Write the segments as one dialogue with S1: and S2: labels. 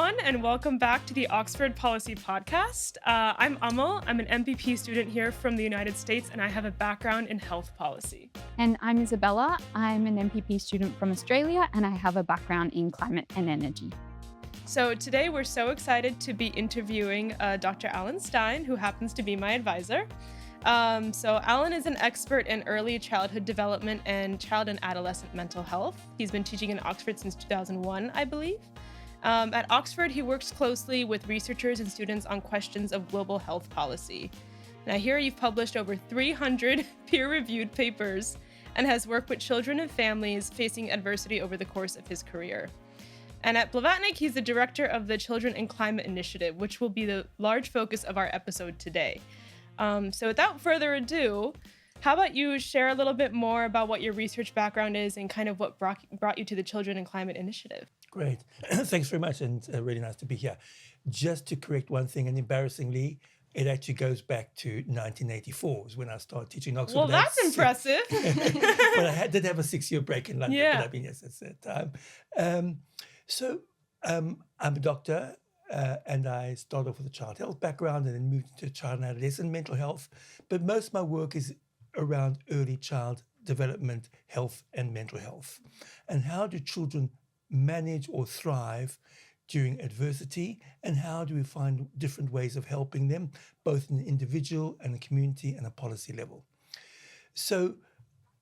S1: everyone, and welcome back to the Oxford Policy Podcast. I'm Amal. I'm an MPP student here from the United States, and I have a background in health policy.
S2: And I'm Isabella. I'm an MPP student from Australia, and I have a background in climate and energy.
S1: So today we're so excited to be interviewing Dr. Alan Stein, who happens to be my advisor. So Alan is an expert in early childhood development and child and adolescent mental health. He's been teaching in Oxford since 2001, I believe. At Oxford, he works closely with researchers and students on questions of global health policy. And I hear you've published over 300 peer-reviewed papers and has worked with children and families facing adversity over the course of his career. And at Blavatnik, he's the director of the Children and Climate Initiative, which will be the large focus of our episode today. So without further ado, how about you share a little bit more about what your research background is and kind of what brought you to the Children and Climate Initiative?
S3: Great. Thanks very much, and really nice to be here. Just to correct one thing, and embarrassingly, it actually goes back to 1984 is when I started teaching Oxford.
S1: Well, that's impressive.
S3: But I did have a 6-year break in London,
S1: Yeah.
S3: but I've been here since that time. I'm a doctor, and I started off with a child health background and then moved into child and adolescent mental health. But most of my work is around early child development, health, and mental health. And how do children manage or thrive during adversity, and how do we find different ways of helping them, both in the individual and the community and a policy level. So,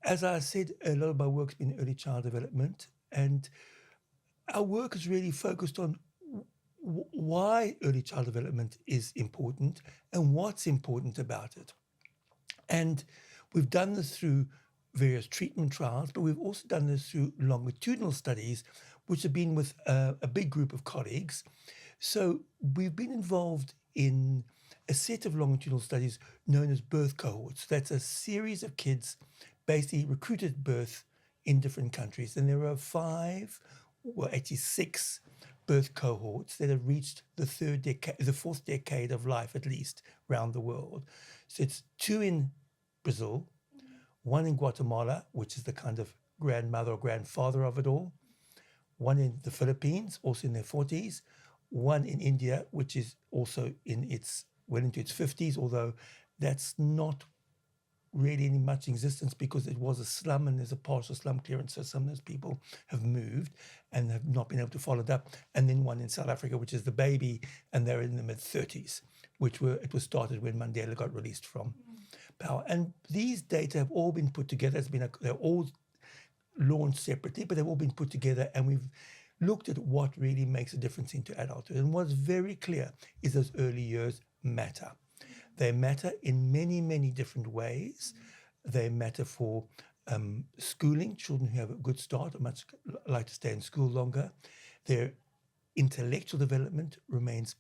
S3: as I said, a lot of my work's been early child development, and our work is really focused on why early child development is important and what's important about it. And we've done this through various treatment trials, but we've also done this through longitudinal studies, which have been with a big group of colleagues. So we've been involved in a set of longitudinal studies known as birth cohorts. That's a series of kids basically recruited at birth in different countries. And there are 6 birth cohorts that have reached the fourth decade of life, at least, around the world. So it's 2 in Brazil, 1 in Guatemala, which is the kind of grandmother or grandfather of it all, 1 in the Philippines, also in their 40s, 1 in India, which is also well into its 50s, although that's not really any much existence because it was a slum and there's a partial slum clearance, so some of those people have moved and have not been able to follow it up. And then 1 in South Africa, which is the baby, and they're in the mid-30s, it was started when Mandela got released from power. And these data have all been put together. They're all launched separately, but they've all been put together, and we've looked at what really makes a difference into adulthood. And what's very clear is those early years matter. They matter in many, many different ways. They matter for schooling. Children who have a good start are much like to stay in school longer. Their intellectual development remains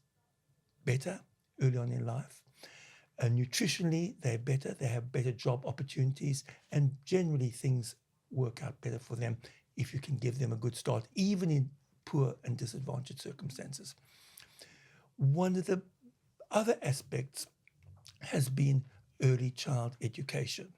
S3: better early on in life. Nutritionally, they're better. They have better job opportunities, and generally things work out better for them if you can give them a good start, even in poor and disadvantaged circumstances. One of the other aspects has been early child education.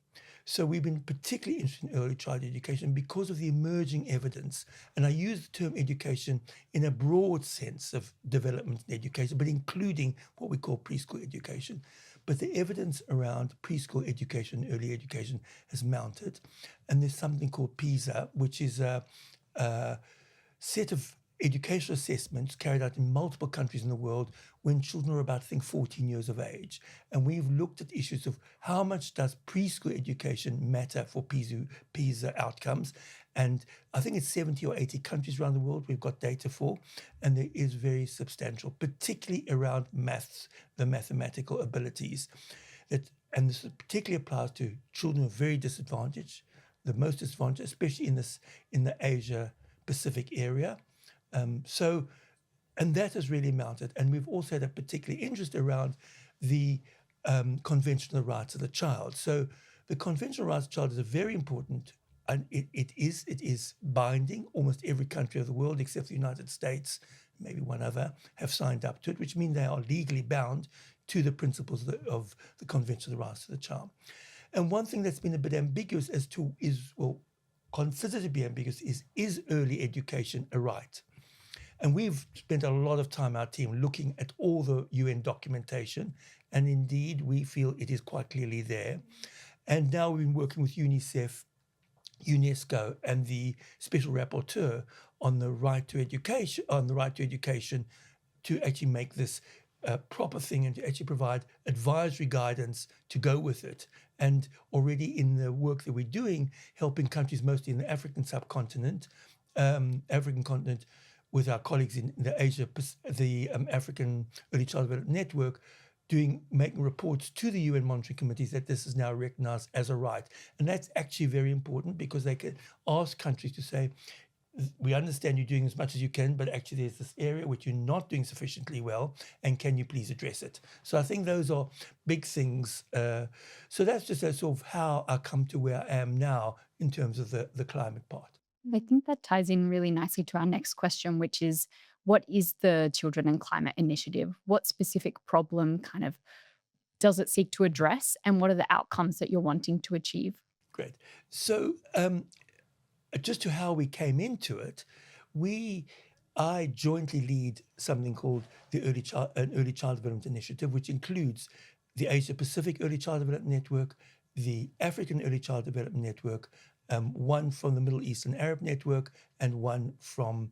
S3: So we've been particularly interested in early child education because of the emerging evidence. And I use the term education in a broad sense of development and education, but including what we call preschool education. But the evidence around preschool education, early education, has mounted. And there's something called PISA, which is a set of educational assessments carried out in multiple countries in the world when children are about, 14 years of age. And we've looked at issues of how much does preschool education matter for PISA outcomes. And I think it's 70 or 80 countries around the world we've got data for, and there is very substantial, particularly around maths, the mathematical abilities. And this particularly applies to children who are very disadvantaged, the most disadvantaged, especially in the Asia Pacific area. And that has really mounted. And we've also had a particular interest around the conventional rights of the child. So the conventional rights of the child is a very important, and it is binding. Almost every country of the world, except the United States, maybe one other, have signed up to it, which means they are legally bound to the principles of the Convention of the Rights of the Child. And one thing that's been a bit ambiguous considered to be ambiguous is early education a right? And we've spent a lot of time, our team, looking at all the UN documentation. And indeed, we feel it is quite clearly there. And now we've been working with UNICEF, UNESCO, and the special rapporteur on the right to education, to actually make this a proper thing and to actually provide advisory guidance to go with it. And already in the work that we're doing, helping countries mostly in the African subcontinent, with our colleagues in the African Early Child Development Network, making reports to the UN monitoring committees that this is now recognized as a right. And that's actually very important, because they can ask countries to say, we understand you're doing as much as you can, but actually there's this area which you're not doing sufficiently well, and can you please address it? So I think those are big things. So that's just a sort of how I come to where I am now in terms of the climate part.
S2: I think that ties in really nicely to our next question, which is, what is the Children and Climate Initiative? What specific problem kind of does it seek to address, and what are the outcomes that you're wanting to achieve?
S3: Great. So just to how we came into it, I jointly lead something called the Early Child Development Initiative, which includes the Asia Pacific Early Child Development Network, the African Early Child Development Network, one from the Middle Eastern Arab Network, and one from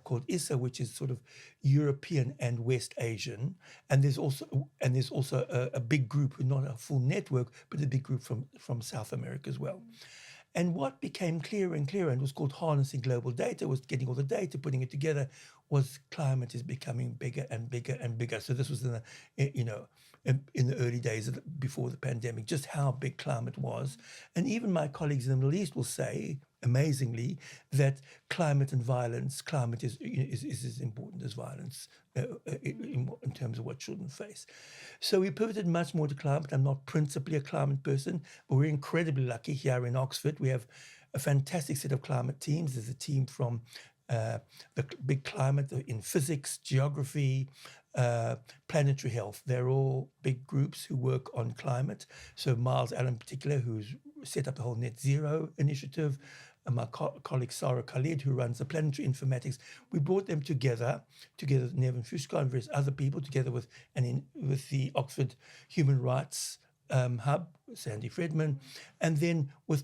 S3: called ISA, which is sort of European and West Asian. And there's also a big group, not a full network, but a big group from South America as well. And what became clearer and clearer, and was called harnessing global data, was getting all the data, putting it together, was climate is becoming bigger and bigger and bigger. So this was in the early days before the pandemic, just how big climate was. And even my colleagues in the Middle East will say, amazingly, that climate and violence, climate is as important as violence in terms of what children face. So we pivoted much more to climate. I'm not principally a climate person, but we're incredibly lucky here in Oxford. We have a fantastic set of climate teams. There's a team from the big climate in physics, geography, planetary health. They're all big groups who work on climate. So Miles Allen in particular, who's set up the whole net zero initiative, and my colleague Sarah Khalid, who runs the planetary informatics. We brought them together with Nevin Fushka and various other people, together with the Oxford Human Rights Hub, Sandy Fredman, and then with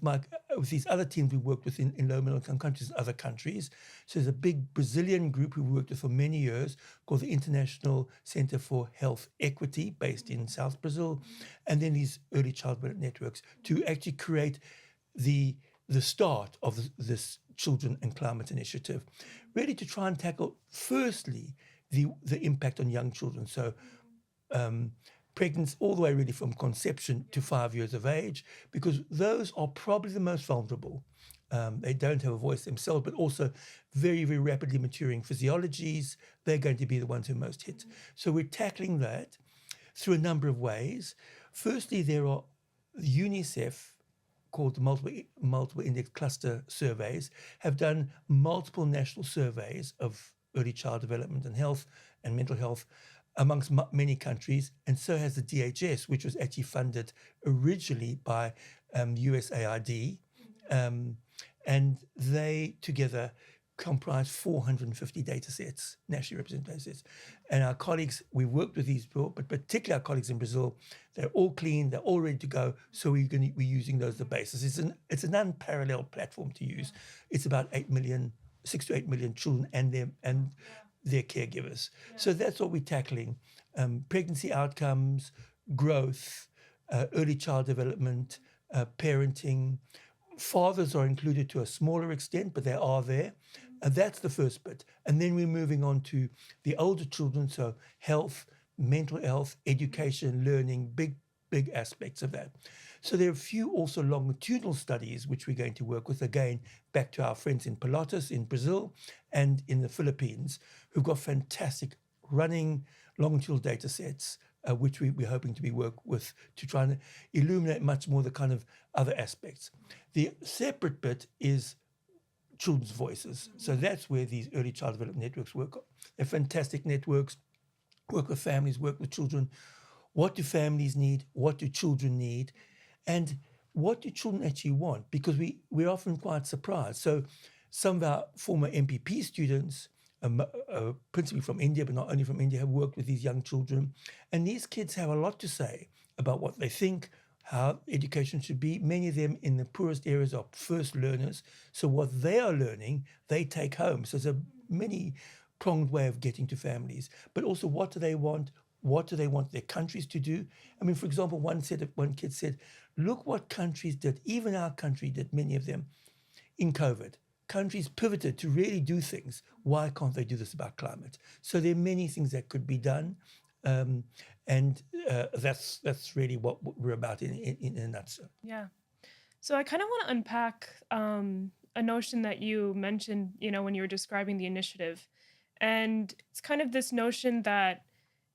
S3: these other teams we worked with in low middle income countries and other countries. So there's a big Brazilian group who we worked with for many years called the International Center for Health Equity, based in South Brazil, and then these early child development networks to actually create the start of this Children and Climate Initiative, really to try and tackle firstly the impact on young children. So pregnancy all the way really from conception to 5 years of age, because those are probably the most vulnerable. They don't have a voice themselves, but also very, very rapidly maturing physiologies. They're going to be the ones who are most hit. So we're tackling that through a number of ways. Firstly, there are UNICEF, called the multiple index cluster surveys, have done multiple national surveys of early child development and health and mental health amongst many countries, and so has the DHS, which was actually funded originally by USAID, and they together comprise 450 data sets, nationally represented data sets. And our colleagues, we worked with these people, but particularly our colleagues in Brazil, they're all clean, they're all ready to go. So we're using those as the basis. It's an unparalleled platform to use. It's about 6 to 8 million children and their caregivers. Yeah. So that's what we're tackling: pregnancy outcomes, growth, early child development, parenting. Fathers are included to a smaller extent, but they are there. That's the first bit. And then we're moving on to the older children, so health, mental health, education, learning, big aspects of that. So there are a few also longitudinal studies which we're going to work with, again, back to our friends in Pilates in Brazil and in the Philippines, who've got fantastic running longitudinal data sets, which we're hoping to be work with to try and illuminate much more the kind of other aspects. The separate bit is children's voices. So that's where these early child development networks work. They're fantastic networks, work with families, work with children. What do families need? What do children need? And what do children actually want? Because we're often quite surprised. So some of our former MPP students principally from India, but not only from India, have worked with these young children. And these kids have a lot to say about what they think, how education should be. Many of them in the poorest areas are first learners. So what they are learning, they take home. So it's a many-pronged way of getting to families. But also, what do they want? What do they want their countries to do? I mean, for example, one kid said, look what countries did, even our country did, many of them, in COVID. Countries pivoted to really do things. Why can't they do this about climate? So there are many things that could be done. And that's really what we're about in a nutshell.
S1: Yeah. So I kind of want to unpack a notion that you mentioned, when you were describing the initiative. And it's kind of this notion that,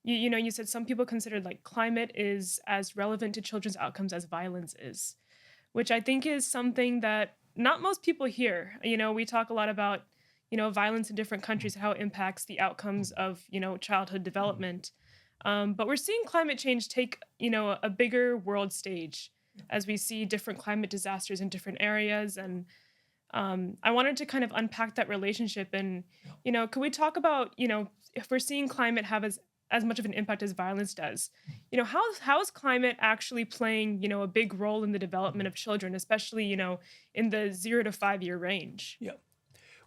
S1: you said some people consider like climate is as relevant to children's outcomes as violence is, which I think is something that not most people hear. We talk a lot about, violence in different countries, how it impacts the outcomes of, childhood development. But we're seeing climate change take, a bigger world stage as we see different climate disasters in different areas. And I wanted to kind of unpack that relationship. And, could we talk about, if we're seeing climate have as much of an impact as violence does, how is climate actually playing, a big role in the development of children, especially, in the 0 to 5 year range?
S3: Yeah.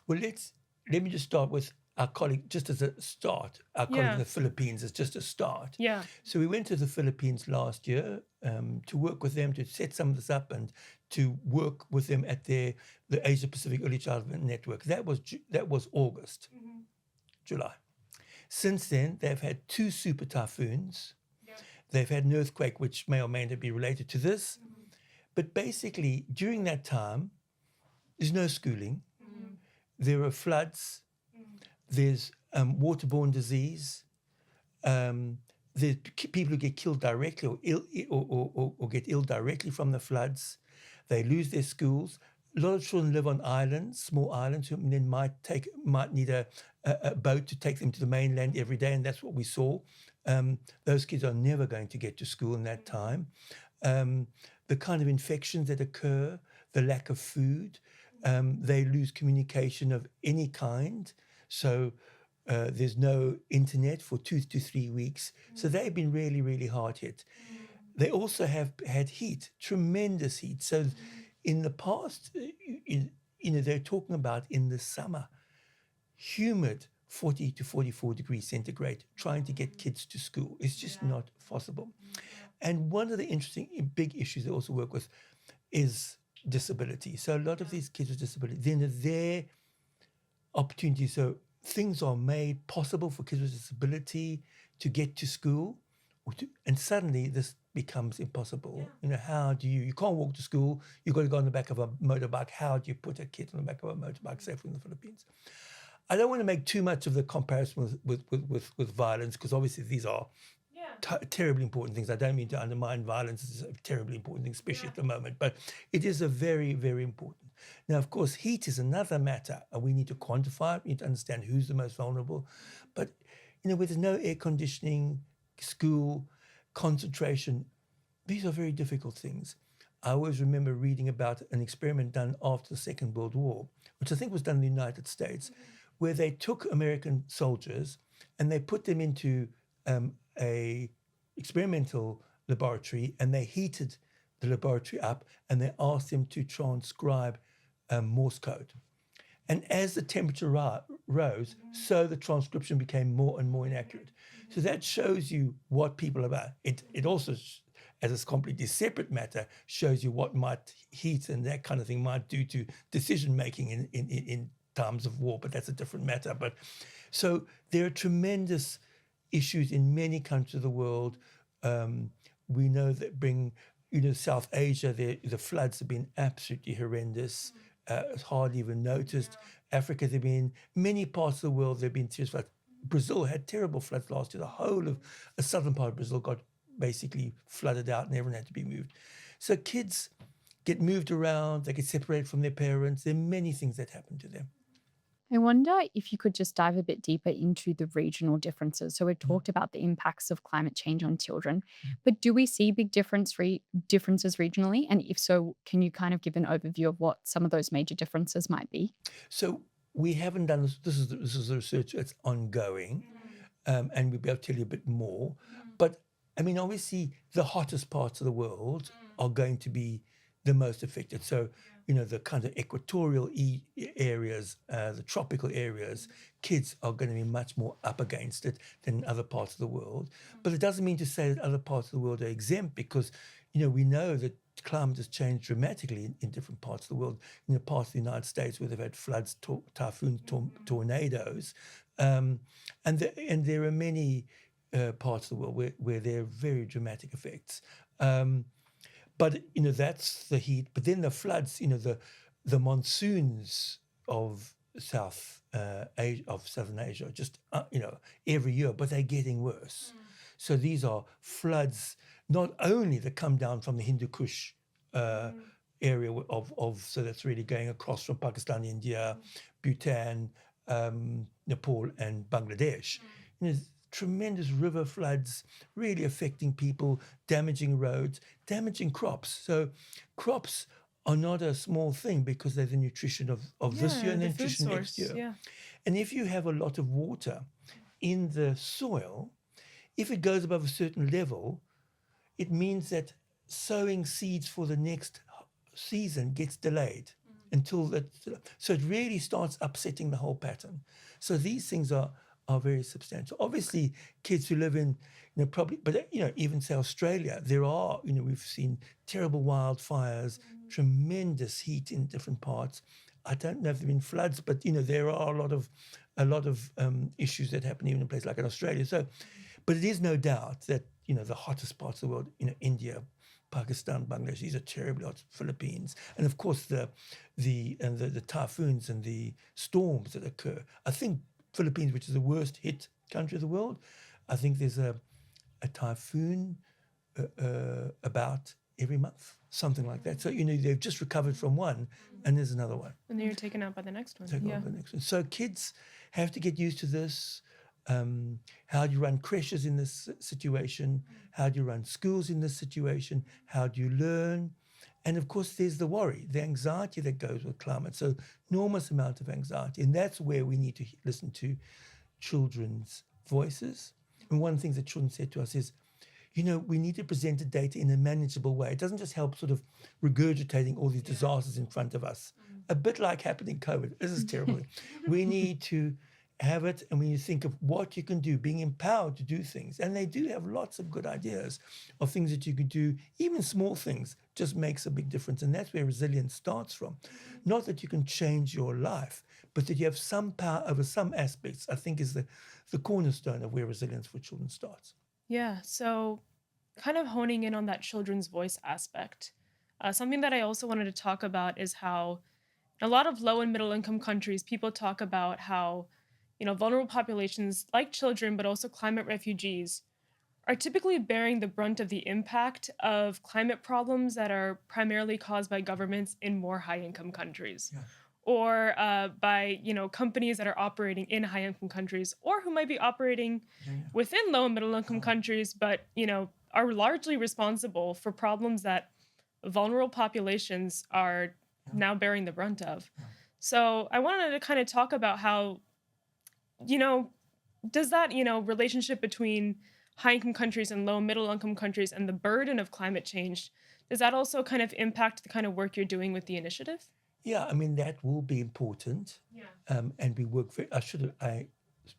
S3: Well, let me just start with our colleague, just as a start. Our colleague in the Philippines is just a start.
S1: Yeah.
S3: So we went to the Philippines last year to work with them, to set some of this up and to work with them at the Asia Pacific Early Childhood Network. That was August, July. Since then, they've had 2 super typhoons. Yeah. They've had an earthquake, which may or may not be related to this. Mm-hmm. But basically, during that time, there's no schooling. Mm-hmm. There are floods. Mm-hmm. There's waterborne disease. There's people who get killed directly or get ill directly from the floods. They lose their schools. A lot of children live on islands, small islands, who then might need a boat to take them to the mainland every day, and that's what we saw. Those kids are never going to get to school in that time. The kind of infections that occur, the lack of food, they lose communication of any kind. So there's no internet for 2 to 3 weeks. So they've been really, really hard hit. They also have had heat, tremendous heat. So in the past, they're talking about in the summer, humid 40 to 44 degrees centigrade, trying to get kids to school. It's just not possible. And one of the interesting big issues they also work with is disability. So a lot of these kids with disability, then their opportunities, so things are made possible for kids with disability to get to school, and suddenly this becomes impossible. How do you can't walk to school, you've got to go on the back of a motorbike. How do you put a kid on the back of a motorbike safely in the Philippines? I don't want to make too much of the comparison with violence, because obviously these are terribly important things. I don't mean to undermine violence. It's a terribly important thing, especially at the moment, but it is a very, very important. Now, of course, heat is another matter, and we need to quantify it. We need to understand who's the most vulnerable. But, with no air conditioning, school, concentration, these are very difficult things. I always remember reading about an experiment done after the Second World War, which I think was done in the United States, where they took American soldiers and they put them into a experimental laboratory, and they heated the laboratory up, and they asked them to transcribe Morse code. And as the temperature rose, so the transcription became more and more inaccurate. So that shows you what people are about. It also, as a completely separate matter, shows you what might heat and that kind of thing might do to decision making in times of war, but that's a different matter. But so there are tremendous issues in many countries of the world. We know that South Asia, the floods have been absolutely horrendous. It's hardly even noticed. Africa, there have been many parts of the world, there have been serious floods. Brazil had terrible floods last year. The whole of the southern part of Brazil got basically flooded out, and everyone had to be moved. So kids get moved around, they get separated from their parents. There are many things that happen to them.
S2: I wonder if you could just dive a bit deeper into the regional differences. So we've talked about the impacts of climate change on children, but do we see big differences regionally? And if so, can you kind of give an overview of what some of those major differences might be?
S3: So we haven't done this. This is the research that's ongoing, and we'll be able to tell you a bit more. But I mean, obviously, the hottest parts of the world are going to be the most affected. So, the kind of equatorial areas, the tropical areas, kids are going to be much more up against it than in other parts of the world. But it doesn't mean to say that other parts of the world are exempt, because, we know that climate has changed dramatically in different parts of the world. Parts of the United States where they've had floods, typhoons, tornadoes, and there are many parts of the world where there are very dramatic effects. But that's the heat. But then the floods, the monsoons of Southern Asia, just every year, but they're getting worse. So these are floods not only that come down from the Hindu Kush area so that's really going across from Pakistan, India, Bhutan, Nepal, and Bangladesh. Tremendous river floods really affecting people, damaging roads, damaging crops. So crops are not a small thing, because they're the nutrition of this year and the nutrition next year.
S1: Yeah.
S3: And if you have a lot of water in the soil, if it goes above a certain level, it means that sowing seeds for the next season gets delayed until that. So it really starts upsetting the whole pattern. So these things are very substantial. Obviously, kids who live in, probably, but even say Australia, there are, we've seen terrible wildfires, tremendous heat in different parts. I don't know if there have been floods, but there are a lot of issues that happen even in places like in Australia. So, but it is no doubt that the hottest parts of the world, India, Pakistan, Bangladesh, these are terribly hot. Philippines, and of course the typhoons and the storms that occur. I think Philippines, which is the worst hit country of the world, I think there's a typhoon about every month, something like that. So they've just recovered from one, and there's another one.
S1: And then you're taken out by the next one.
S3: Taken out by the next one. So kids have to get used to this. How do you run creches in this situation? How do you run schools in this situation? How do you learn? And of course, there's the worry, the anxiety that goes with climate. So enormous amount of anxiety. And that's where we need to listen to children's voices. And one of the things that children said to us is, we need to present the data in a manageable way. It doesn't just help sort of regurgitating all these disasters in front of us. A bit like happened in COVID. This is terrible. We need to have it, and when you think of what you can do, being empowered to do things, and they do have lots of good ideas of things that you could do, even small things, just makes a big difference. And that's where resilience starts from. Not that you can change your life, but that you have some power over some aspects, I think is the cornerstone of where resilience for children starts.
S1: Yeah, so kind of honing in on that children's voice aspect. Something that I also wanted to talk about is how in a lot of low and middle income countries, people talk about how vulnerable populations like children, but also climate refugees, are typically bearing the brunt of the impact of climate problems that are primarily caused by governments in more high-income countries, or by companies that are operating in high-income countries, or who might be operating within low and middle-income countries, but are largely responsible for problems that vulnerable populations are now bearing the brunt of. So I wanted to kind of talk about how does that, relationship between high-income countries and low- and middle-income countries and the burden of climate change, does that also kind of impact the kind of work you're doing with the initiative?
S3: Yeah, I mean, that will be important.
S1: Yeah.
S3: And we work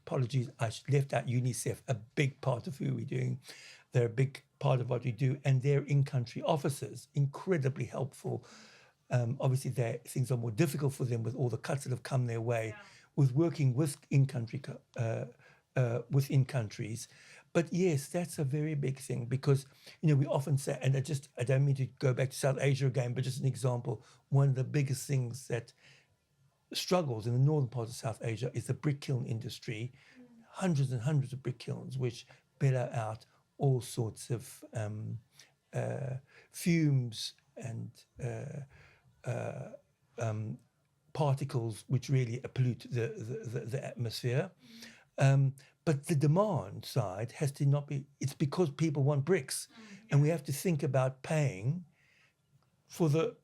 S3: apologies, I left out UNICEF, a big part of who we're doing. They're a big part of what we do, and their in-country officers, incredibly helpful. Obviously, things are more difficult for them with all the cuts that have come their way. Yeah. With working within countries. But yes, that's a very big thing, because, we often say, and I don't mean to go back to South Asia again, but just an example, one of the biggest things that struggles in the northern part of South Asia is the brick kiln industry, hundreds and hundreds of brick kilns, which bellow out all sorts of fumes and particles which really pollute the atmosphere. But the demand side has to not be, it's because people want bricks. And we have to think about paying for the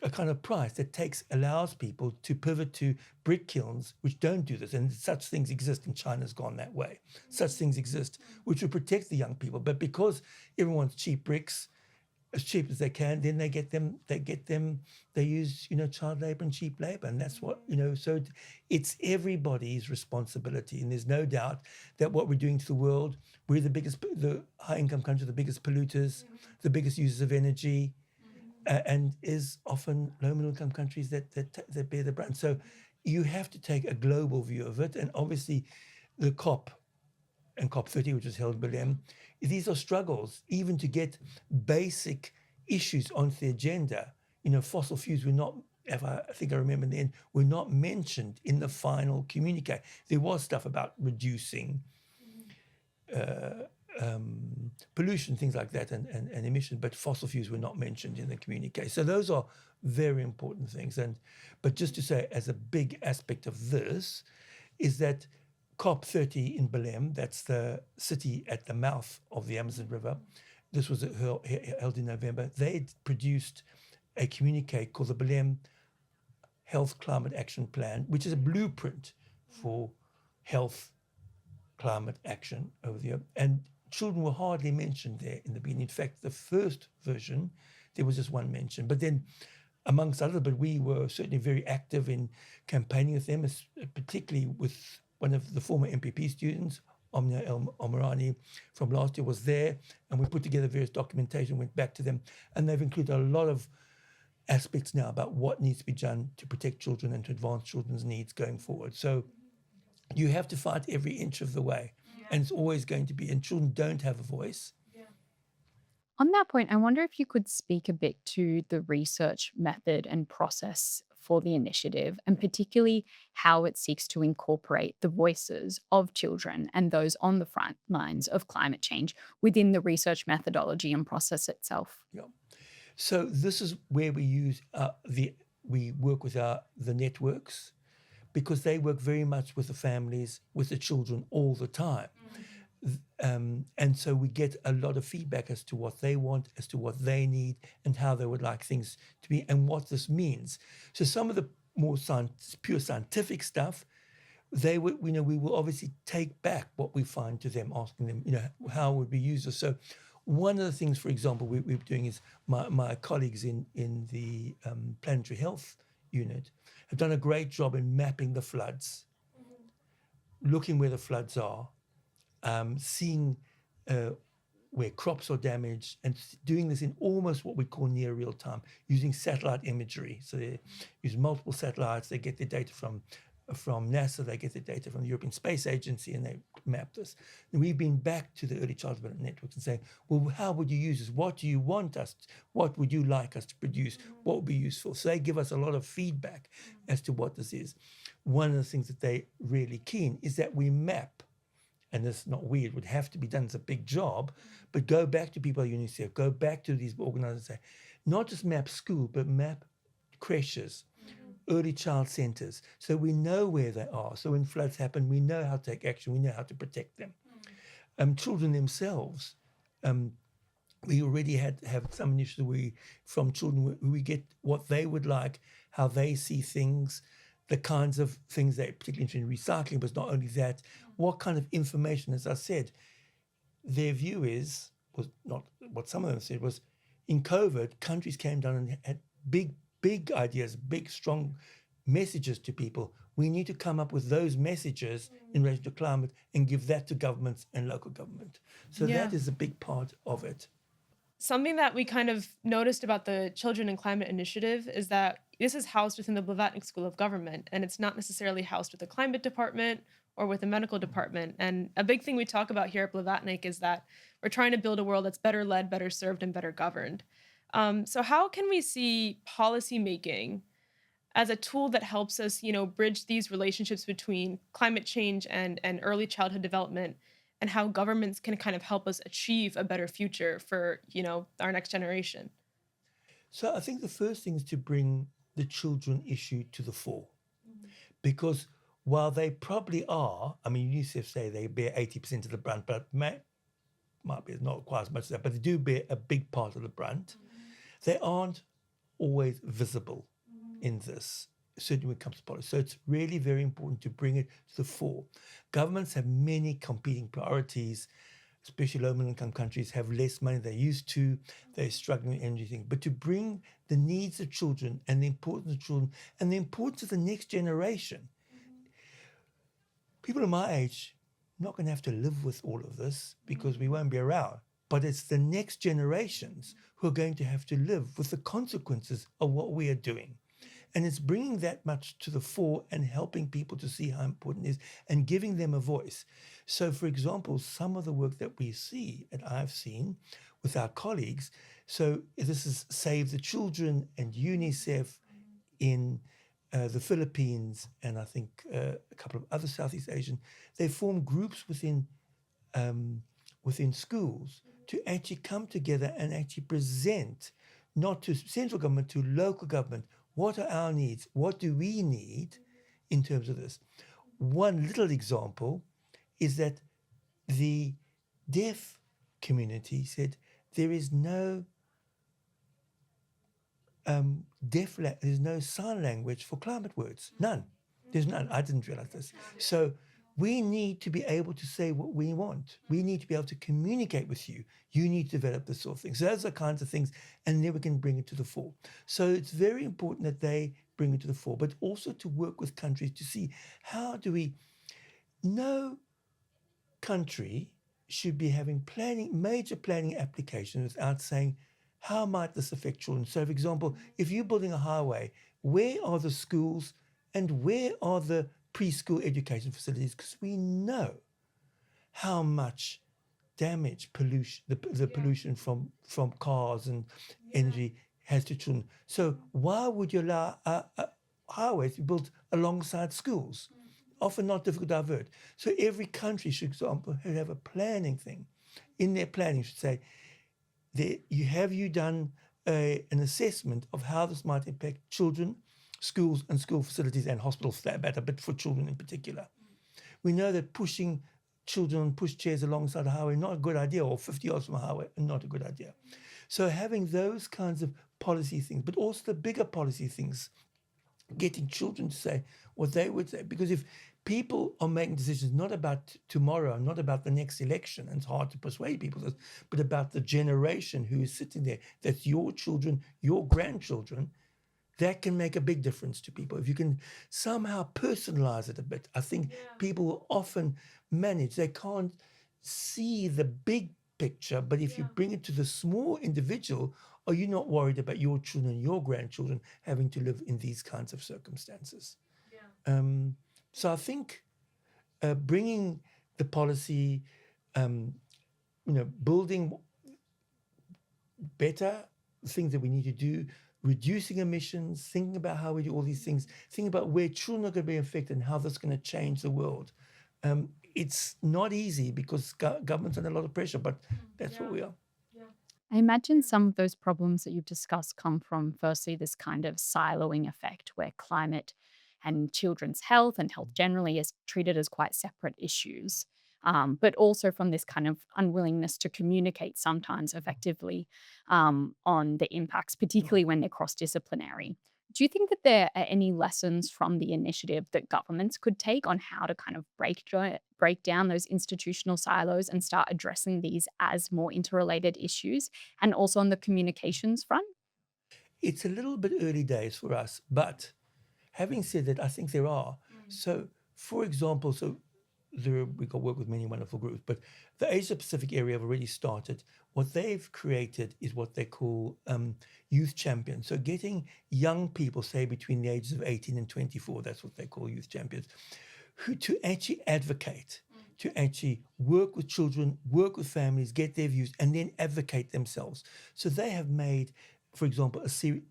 S3: a kind of price that allows people to pivot to brick kilns, which don't do this. And such things exist, and China's gone that way. Such things exist, which would protect the young people. But because everyone wants cheap bricks, as cheap as they can, then they use, child labor and cheap labor. And that's what, so it's everybody's responsibility. And there's no doubt that what we're doing to the world, we're the high income country, the biggest polluters, the biggest users of energy, and is often low middle income countries that bear the brunt. So you have to take a global view of it. And obviously the COP and COP30, which was held in Belém, these are struggles, even to get basic issues onto the agenda. Fossil fuels were not, I think I remember in the end, were not mentioned in the final communique. There was stuff about reducing pollution, things like that, and emissions, but fossil fuels were not mentioned in the communique. So those are very important things. But just to say, as a big aspect of this, is that COP30 in Belém, that's the city at the mouth of the Amazon River, this was held in November, they produced a communique called the Belém Health Climate Action Plan, which is a blueprint for health climate action over there. And children were hardly mentioned there in the beginning. In fact, the first version, there was just one mention. But then, amongst others, but we were certainly very active in campaigning with them, particularly with one of the former MPP students, Omnia El Omarani, from last year was there, and we put together various documentation, went back to them, and they've included a lot of aspects now about what needs to be done to protect children and to advance children's needs going forward. So you have to fight every inch of the way, and it's always going to be, and children don't have a voice.
S2: On that point, I wonder if you could speak a bit to the research method and process for the initiative, and particularly how it seeks to incorporate the voices of children and those on the front lines of climate change within the research methodology and process itself.
S3: Yeah. So this is where we use we work with the networks, because they work very much with the families, with the children all the time. And so we get a lot of feedback as to what they want, as to what they need, and how they would like things to be, and what this means. So some of the more pure scientific stuff, we will obviously take back what we find to them, asking them, how would we use this? So one of the things, for example, we're doing is my colleagues in the planetary health unit have done a great job in mapping the floods, looking where the floods are, seeing where crops are damaged, and doing this in almost what we call near real time, using satellite imagery. So they use multiple satellites, they get their data from NASA, they get their data from the European Space Agency, and they map this. And we've been back to the early childhood development networks and saying, well, how would you use this? What do you want us what would you like us to produce? What would be useful? So they give us a lot of feedback as to what this is. One of the things that they really keen is that we map, and this is not weird, would have to be done, it's a big job, but go back to people at UNICEF, go back to these organizations and say, not just map school, but map creches, early child centers, so we know where they are. So when floods happen, we know how to take action, we know how to protect them. Children themselves, we already have some initiatives from children who we get what they would like, how they see things, the kinds of things they're particularly interested in recycling, but not only that, what kind of information, as I said, their view was not what some of them said, was in COVID, countries came down and had big ideas, big, strong messages to people. We need to come up with those messages in relation to climate and give that to governments and local government. So that is a big part of it.
S1: Something that we kind of noticed about the Children and Climate Initiative is that this is housed within the Blavatnik School of Government, and it's not necessarily housed with the climate department or with the medical department. And a big thing we talk about here at Blavatnik is that we're trying to build a world that's better led, better served, and better governed. So how can we see policy making as a tool that helps us, bridge these relationships between climate change and early childhood development, and how governments can kind of help us achieve a better future for, our next generation?
S3: So I think the first thing is to bring the children issue to the fore, because while they probably are, UNICEF say they bear 80% of the brunt, but might be not quite as much as that, but they do bear a big part of the brunt. They aren't always visible in this, certainly when it comes to policy. So it's really very important to bring it to the fore. Governments have many competing priorities, especially low-income countries have less money than they used to. They're struggling with energy things. But to bring the needs of children and the importance of children and the importance of the next generation, people of my age not going to have to live with all of this because we won't be around. But it's the next generations who are going to have to live with the consequences of what we are doing. And it's bringing that much to the fore and helping people to see how important it is and giving them a voice. So, for example, some of the work that we see and I've seen with our colleagues, so this is Save the Children and UNICEF in the Philippines and I think a couple of other Southeast Asian, they form groups within schools to actually come together and actually present, not to central government, to local government, what are our needs? What do we need in terms of this? One little example is that the deaf community said there is no there's no sign language for climate words. None. There's none. I didn't realize this. So we need to be able to say what we want. We need to be able to communicate with you. You need to develop this sort of thing. So those are kinds of things, and then we can bring it to the fore. So it's very important that they bring it to the fore, but also to work with countries to see how do we. No country should be having major planning applications without saying, how might this affect children? So, for example, if you're building a highway, where are the schools and where are the preschool education facilities? Because we know how much damage the pollution from cars and energy has to children. So why would you allow highways to be built alongside schools? Often not difficult to divert. So every country should, for example, have a planning thing. In their planning should say, have you done an assessment of how this might impact children, schools and school facilities and hospitals for that matter, but for children in particular? We know that pushing children on pushchairs alongside a highway, not a good idea, or 50 yards from a highway, not a good idea. So having those kinds of policy things, but also the bigger policy things, getting children to say what they would say. Because if people are making decisions not about tomorrow, not about the next election, and it's hard to persuade people, but about the generation who is sitting there, that's your children, your grandchildren, that can make a big difference to people. If you can somehow personalize it a bit, I think people will often manage. They can't see the big picture, but if you bring it to the small individual, are you not worried about your children, your grandchildren having to live in these kinds of circumstances? So I think bringing the policy, building better things that we need to do, reducing emissions, thinking about how we do all these things, thinking about where children are going to be affected and how that's going to change the world. It's not easy because government's under a lot of pressure, but that's what we are.
S2: I imagine some of those problems that you've discussed come from, firstly, this kind of siloing effect where climate and children's health and health generally is treated as quite separate issues, but also from this kind of unwillingness to communicate sometimes effectively on the impacts, particularly when they're cross-disciplinary. Do you think that there are any lessons from the initiative that governments could take on how to kind of break down those institutional silos and start addressing these as more interrelated issues, and also on the communications front?
S3: It's a little bit early days for us, but having said that, I think there are. So, for example, we got work with many wonderful groups, but the Asia Pacific area have already started. What they've created is what they call youth champions. So getting young people, say between the ages of 18 and 24, that's what they call youth champions, who to actually advocate, to actually work with children, work with families, get their views, and then advocate themselves. So they have made, for example,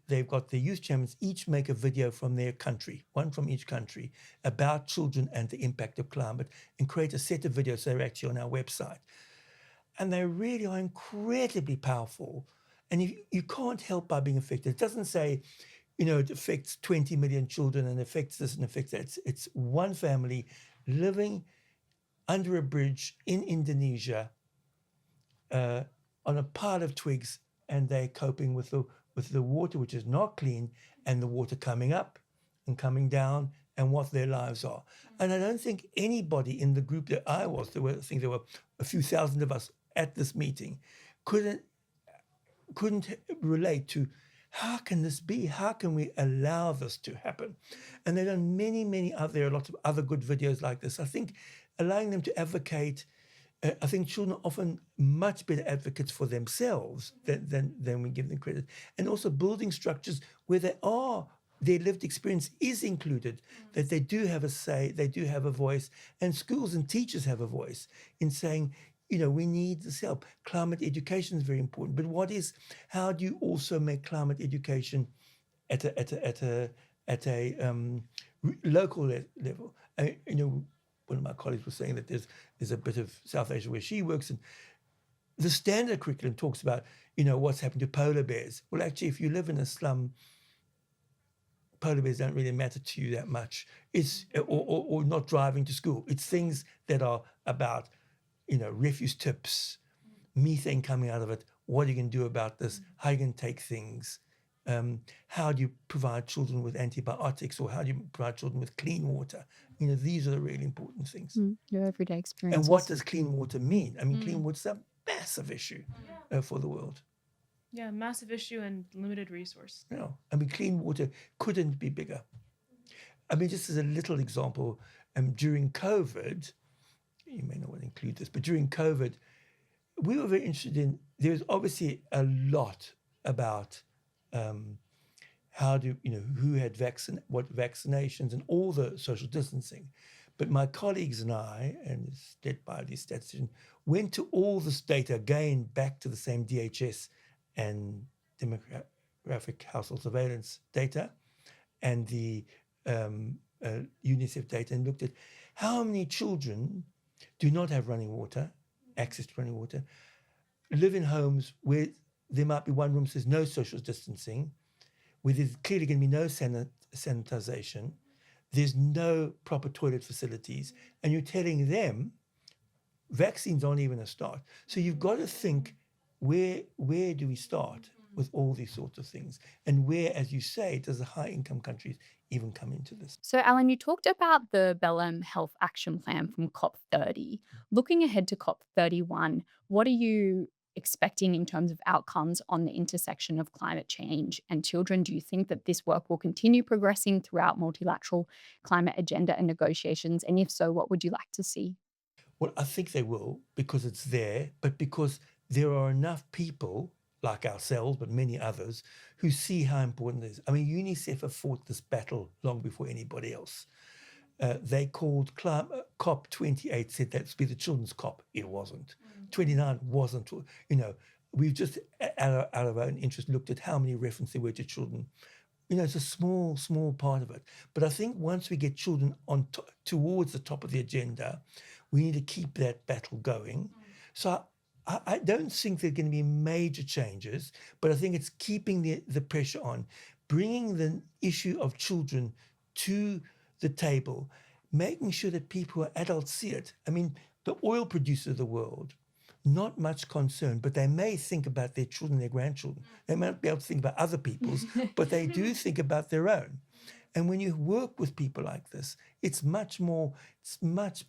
S3: they've got the youth champions each make a video from their country, one from each country, about children and the impact of climate, and create a set of videos. So they're actually on our website. And they really are incredibly powerful. And you can't help by being affected. It doesn't say, it affects 20 million children and affects this and affects that. It's one family living under a bridge in Indonesia on a pile of twigs and they're coping with the water, which is not clean, and the water coming up and coming down, and what their lives are. And I don't think anybody in the group that I was, I think there were a few thousand of us at this meeting, couldn't relate to how can this be? How can we allow this to happen? And they've done there are lots of other good videos like this. I think allowing them to advocate, I think children are often much better advocates for themselves than we give them credit. And also building structures where their lived experience is included, that they do have a say, they do have a voice, and schools and teachers have a voice in saying, we need this help. Climate education is very important. But how do you also make climate education at a local level? One of my colleagues was saying that there's a bit of South Asia where she works, and the standard curriculum talks about, what's happened to polar bears. Well, actually, if you live in a slum, polar bears don't really matter to you that much. It's or not driving to school. It's things that are about, refuse tips, methane coming out of it. What are you going to do about this? How are you going to take things? How do you provide children with antibiotics, or how do you provide children with clean water? These are the really important things.
S2: Your everyday experiences.
S3: And what does clean water mean? I mean, clean water is a massive issue for the world.
S1: Yeah, massive issue and limited resource.
S3: Clean water couldn't be bigger. Just as a little example, during COVID, you may not want to include this, but during COVID, we were very interested in, there's obviously a lot about who had what vaccinations and all the social distancing. But my colleagues and I, and led by the statistician, went to all this data, again, back to the same DHS and demographic household surveillance data and the UNICEF data, and looked at how many children do not have running water, access to running water, live in homes where there might be one room that says no social distancing, where there's clearly going to be no sanitization, there's no proper toilet facilities, and you're telling them vaccines aren't even a start. So you've got to think, where do we start with all these sorts of things? And where, as you say, does the high-income countries even come into this?
S2: So, Alan, you talked about the Belém Health Action Plan from COP30. Looking ahead to COP31, what are you expecting in terms of outcomes on the intersection of climate change and children? Do you think that this work will continue progressing throughout multilateral climate agenda and negotiations? And if so, what would you like to see?
S3: Well, I think they will, because it's there, but because there are enough people like ourselves, but many others, who see how important it is. UNICEF have fought this battle long before anybody else. They called COP28, said that would be the children's COP. It wasn't. 29 wasn't. We've just, out of our own interest, looked at how many references there were to children. It's a small part of it. But I think once we get children towards the top of the agenda, we need to keep that battle going. So I don't think there are going to be major changes, but I think it's keeping the pressure on, bringing the issue of children to the table, making sure that people who are adults see it. The oil producers of the world, not much concern, but they may think about their children, their grandchildren. They might be able to think about other people's, but they do think about their own. And when you work with people like this, it's much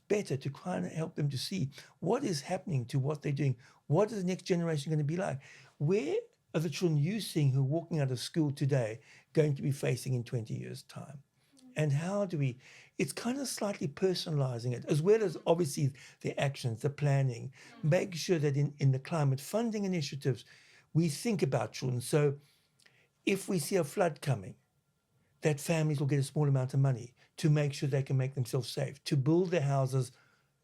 S3: better to kind of help them to see what is happening to what they're doing. What is the next generation going to be like? Where are the children you seeing who are walking out of school today going to be facing in 20 years' time? And how do we, it's kind of slightly personalizing it, as well as obviously the actions, the planning, making sure that in the climate funding initiatives, we think about children. So if we see a flood coming, that families will get a small amount of money to make sure they can make themselves safe, to build their houses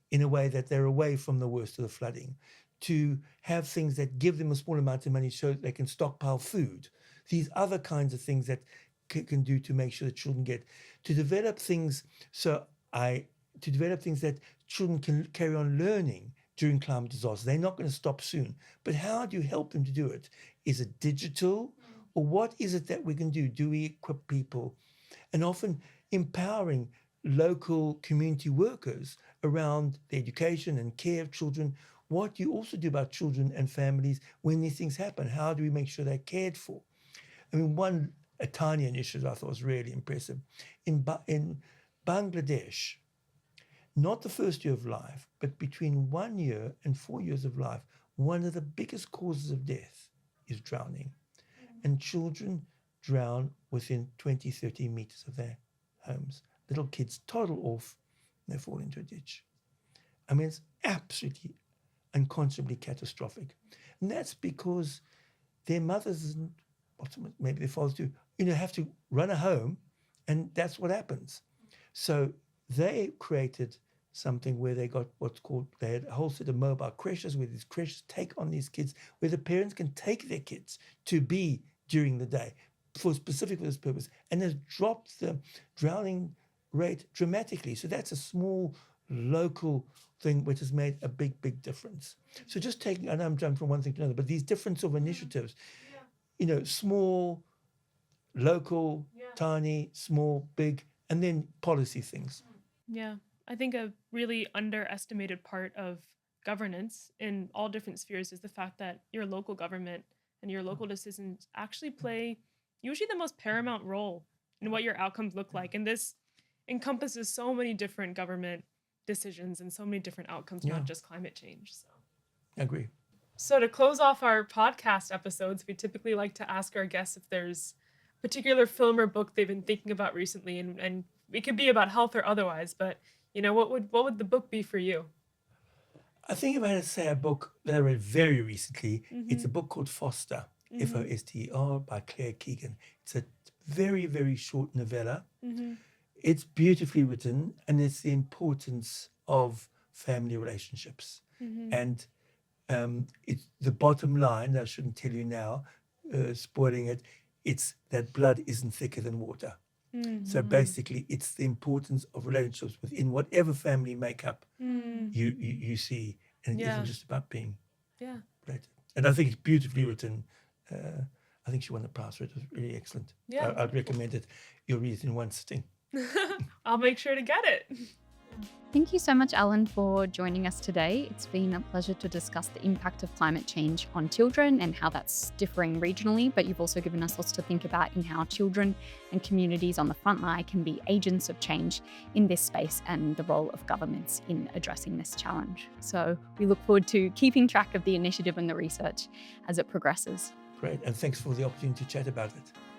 S3: in a way that they're away from the worst of the flooding, to have things that give them a small amount of money so that they can stockpile food. These other kinds of things that can do to make sure that children get, to develop things that children can carry on learning during climate disasters. They're not going to stop soon. But how do you help them to do it? Is it digital? Or what is it that we can do? Do we equip people? And often empowering local community workers around the education and care of children. what do you also do about children and families when these things happen? How do we make sure they're cared for? I mean, a tiny initiative I thought was really impressive. In Bangladesh, not the first year of life, but between 1 year and 4 years of life, one of the biggest causes of death is drowning. And children drown within 20, 30 meters of their homes. Little kids toddle off and they fall into a ditch. I mean, it's absolutely unconscionably catastrophic. And that's because their mothers and maybe their fathers do, have to run a home, and that's what happens. So they created something where they got they had a whole set of mobile creches, where these creches take on these kids, where the parents can take their kids to be during the day specifically for this purpose, and has dropped the drowning rate dramatically. So that's a small local thing which has made a big, big difference. So just taking, I know I'm jumping from one thing to another, but these different sort of initiatives, small, local, tiny, small, big, and then policy things.
S1: Yeah, I think a really underestimated part of governance in all different spheres is the fact that your local government and your local decisions actually play usually the most paramount role in what your outcomes look like. And this encompasses so many different government decisions and so many different outcomes, not just climate change. So
S3: I agree.
S1: So to close off our podcast episodes, we typically like to ask our guests if there's a particular film or book they've been thinking about recently, and it could be about health or otherwise, but what would the book be for you?
S3: I think if I had to say a book that I read very recently, it's a book called Foster, F-O-S-T-E-R, by Claire Keegan. It's a very, very short novella. It's beautifully written, and it's the importance of family relationships. And it's the bottom line, I shouldn't tell you now, spoiling it, it's that blood isn't thicker than water. So basically, it's the importance of relationships within whatever family makeup you see, and it isn't just about being related. And I think it's beautifully written. I think she won the prize for it. It was really excellent.
S1: Yeah.
S3: I'd recommend it. You'll read it in one sitting.
S1: I'll make sure to get it.
S2: Thank you so much, Alan, for joining us today. It's been a pleasure to discuss the impact of climate change on children and how that's differing regionally, but you've also given us lots to think about in how children and communities on the front line can be agents of change in this space and the role of governments in addressing this challenge. So we look forward to keeping track of the initiative and the research as it progresses.
S3: Great, and thanks for the opportunity to chat about it.